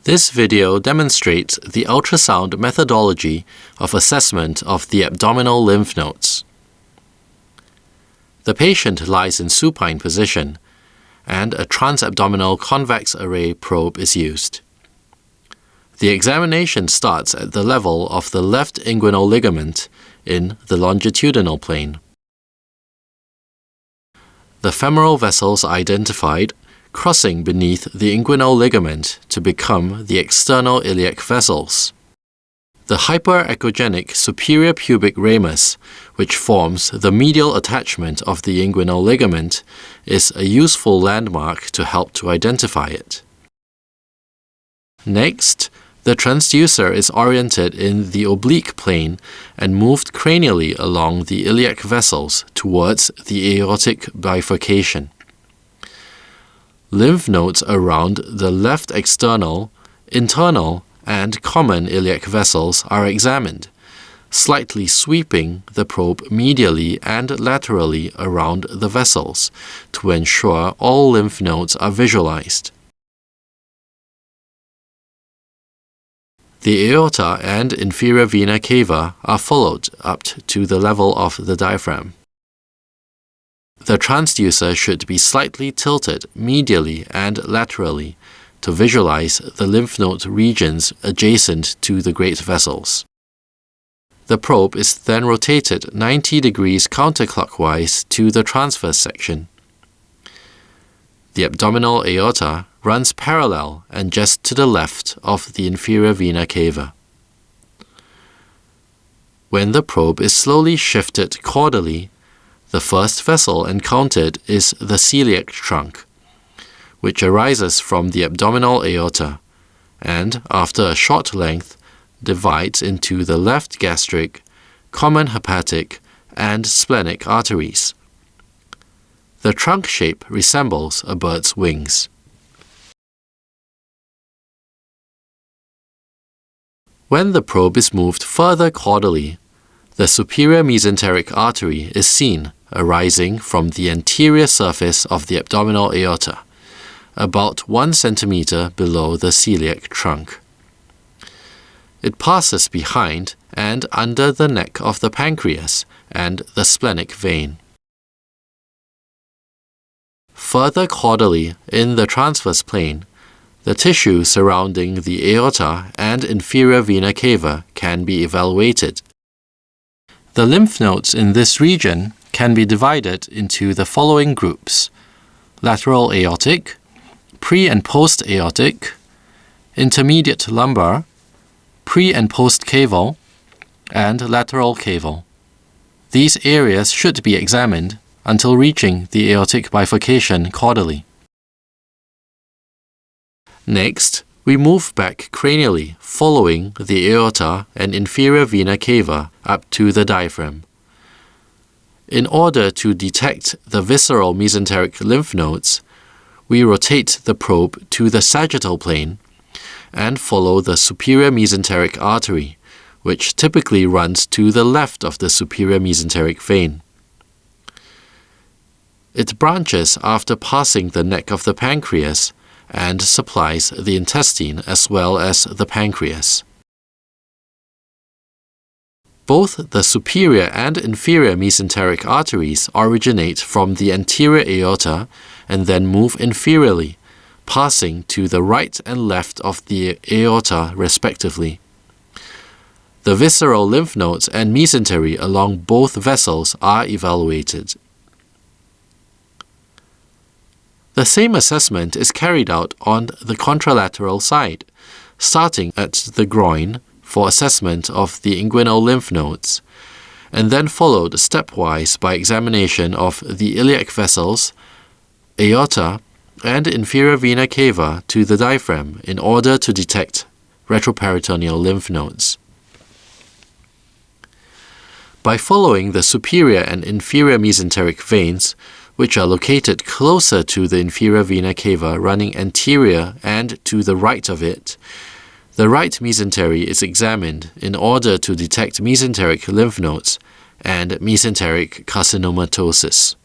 This video demonstrates the ultrasound methodology of assessment of the abdominal lymph nodes. The patient lies in supine position, and a transabdominal convex array probe is used. The examination starts at the level of the left inguinal ligament in the longitudinal plane. The femoral vessels are identified, crossing beneath the inguinal ligament to become the external iliac vessels. The hyperechogenic superior pubic ramus, which forms the medial attachment of the inguinal ligament, is a useful landmark to help to identify it. Next, the transducer is oriented in the oblique plane and moved cranially along the iliac vessels towards the aortic bifurcation. Lymph nodes around the left external, internal, and common iliac vessels are examined, slightly sweeping the probe medially and laterally around the vessels to ensure all lymph nodes are visualized. The aorta and inferior vena cava are followed up to the level of the diaphragm. The transducer should be slightly tilted medially and laterally to visualize the lymph node regions adjacent to the great vessels. The probe is then rotated 90 degrees counterclockwise to the transverse section. The abdominal aorta runs parallel and just to the left of the inferior vena cava. When the probe is slowly shifted caudally, the first vessel encountered is the celiac trunk, which arises from the abdominal aorta and, after a short length, divides into the left gastric, common hepatic, and splenic arteries. The trunk shape resembles a bird's wings. When the probe is moved further caudally, the superior mesenteric artery is seen arising from the anterior surface of the abdominal aorta, about 1 centimeter below the celiac trunk. It passes behind and under the neck of the pancreas and the splenic vein. Further caudally in the transverse plane, the tissue surrounding the aorta and inferior vena cava can be evaluated. The lymph nodes in this region can be divided into the following groups: lateral aortic, pre- and post-aortic, intermediate lumbar, pre- and post-caval, and lateral caval. These areas should be examined until reaching the aortic bifurcation caudally. Next, we move back cranially following the aorta and inferior vena cava up to the diaphragm. In order to detect the visceral mesenteric lymph nodes, we rotate the probe to the sagittal plane and follow the superior mesenteric artery, which typically runs to the left of the superior mesenteric vein. It branches after passing the neck of the pancreas and supplies the intestine as well as the pancreas. Both the superior and inferior mesenteric arteries originate from the anterior aorta and then move inferiorly, passing to the right and left of the aorta respectively. The visceral lymph nodes and mesentery along both vessels are evaluated. The same assessment is carried out on the contralateral side, starting at the groin for assessment of the inguinal lymph nodes, and then followed stepwise by examination of the iliac vessels, aorta, and inferior vena cava to the diaphragm in order to detect retroperitoneal lymph nodes. By following the superior and inferior mesenteric veins, which are located closer to the inferior vena cava running anterior and to the right of it, the right mesentery is examined in order to detect mesenteric lymph nodes and mesenteric carcinomatosis.